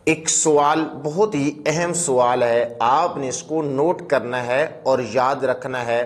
ایک سوال بہت ہی اہم سوال ہے، آپ نے اس کو نوٹ کرنا ہے اور یاد رکھنا ہے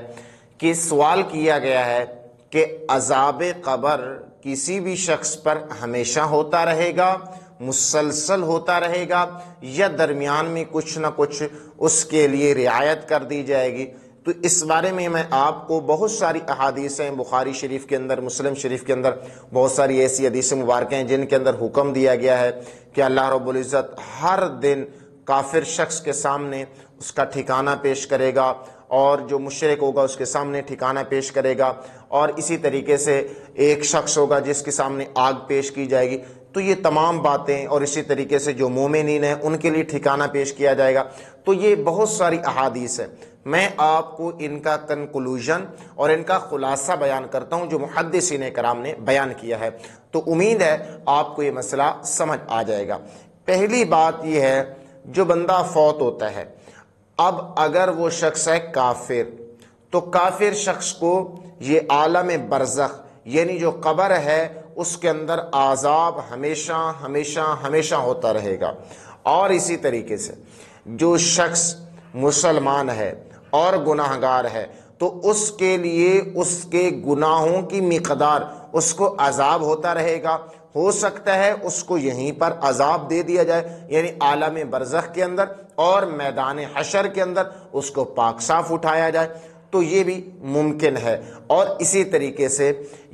کہ سوال کیا گیا ہے کہ عذاب قبر کسی بھی شخص پر ہمیشہ ہوتا رہے گا، مسلسل ہوتا رہے گا، یا درمیان میں کچھ نہ کچھ اس کے لیے رعایت کر دی جائے گی؟ تو اس بارے میں آپ کو بہت ساری احادیث ہیں، بخاری شریف کے اندر، مسلم شریف کے اندر بہت ساری ایسی حدیث مبارکہ ہیں جن کے اندر حکم دیا گیا ہے کہ اللہ رب العزت ہر دن کافر شخص کے سامنے اس کا ٹھکانہ پیش کرے گا، اور جو مشرک ہوگا اس کے سامنے ٹھکانہ پیش کرے گا، اور اسی طریقے سے ایک شخص ہوگا جس کے سامنے آگ پیش کی جائے گی۔ تو یہ تمام باتیں، اور اسی طریقے سے جو مومنین ہیں ان کے لیے ٹھکانہ پیش کیا جائے گا۔ تو یہ بہت ساری احادیث ہیں، میں آپ کو ان کا کنکلوژن اور ان کا خلاصہ بیان کرتا ہوں جو محدثین کرام نے بیان کیا ہے، تو امید ہے آپ کو یہ مسئلہ سمجھ آ جائے گا۔ پہلی بات یہ ہے، جو بندہ فوت ہوتا ہے، اب اگر وہ شخص ہے کافر، تو کافر شخص کو یہ عالم برزخ یعنی جو قبر ہے اس کے اندر عذاب ہمیشہ ہمیشہ ہمیشہ ہوتا رہے گا۔ اور اسی طریقے سے جو شخص مسلمان ہے اور گناہ گار ہے، تو اس کے لیے اس کے گناہوں کی مقدار اس کو عذاب ہوتا رہے گا۔ ہو سکتا ہے اس کو یہیں پر عذاب دے دیا جائے، یعنی عالم برزخ کے اندر، اور میدان حشر کے اندر اس کو پاک صاف اٹھایا جائے، تو یہ بھی ممکن ہے۔ اور اسی طریقے سے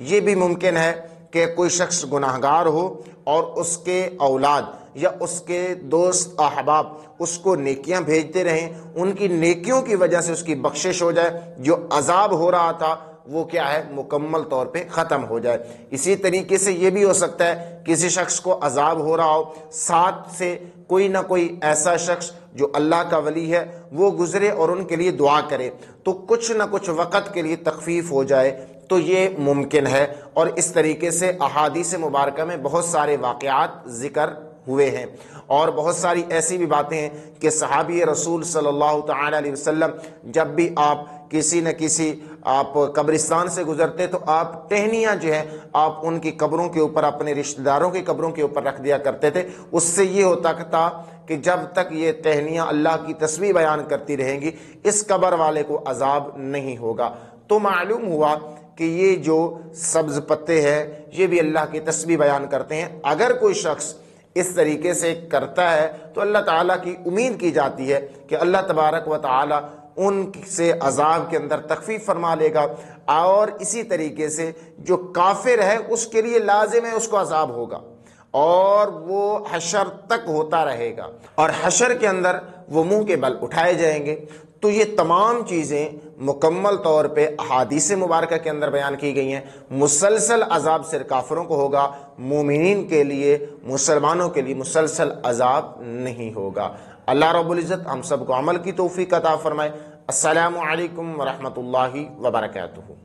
یہ بھی ممکن ہے کہ کوئی شخص گناہ گار ہو اور اس کے اولاد یا اس کے دوست احباب اس کو نیکیاں بھیجتے رہیں، ان کی نیکیوں کی وجہ سے اس کی بخشش ہو جائے، جو عذاب ہو رہا تھا وہ کیا ہے، مکمل طور پہ ختم ہو جائے۔ اسی طریقے سے یہ بھی ہو سکتا ہے کسی شخص کو عذاب ہو رہا ہو، ساتھ سے کوئی نہ کوئی ایسا شخص جو اللہ کا ولی ہے وہ گزرے اور ان کے لیے دعا کرے، تو کچھ نہ کچھ وقت کے لیے تخفیف ہو جائے، تو یہ ممکن ہے۔ اور اس طریقے سے احادیث مبارکہ میں بہت سارے واقعات ذکر ہوئے ہیں، اور بہت ساری ایسی بھی باتیں ہیں کہ صحابی رسول صلی اللہ تعالی علیہ وسلم جب بھی آپ کسی نہ کسی آپ قبرستان سے گزرتے تو آپ ٹہنیاں جو ہے آپ ان کی قبروں کے اوپر، اپنے رشتہ داروں کی قبروں کے اوپر رکھ دیا کرتے تھے۔ اس سے یہ ہوتا تھا کہ جب تک یہ ٹہنیاں اللہ کی تسبیح بیان کرتی رہیں گی اس قبر والے کو عذاب نہیں ہوگا۔ تو معلوم ہوا کہ یہ جو سبز پتے ہیں یہ بھی اللہ کی تسبیح بیان کرتے ہیں۔ اگر کوئی شخص اس طریقے سے کرتا ہے تو اللہ تعالیٰ کی امید کی جاتی ہے کہ اللہ تبارک و تعالیٰ ان سے عذاب کے اندر تخفیف فرما لے گا، اور اسی طریقے سے جو کافر ہے اس کے لیے لازم ہے اس کو عذاب ہوگا، اور وہ حشر تک ہوتا رہے گا، اور حشر کے اندر وہ منہ کے بل اٹھائے جائیں گے۔ تو یہ تمام چیزیں مکمل طور پہ احادیث مبارکہ کے اندر بیان کی گئی ہیں۔ مسلسل عذاب صرف کافروں کو ہوگا، مومنین کے لیے، مسلمانوں کے لیے مسلسل عذاب نہیں ہوگا۔ اللہ رب العزت ہم سب کو عمل کی توفیق عطا فرمائے۔ السلام علیکم ورحمۃ اللہ وبرکاتہ۔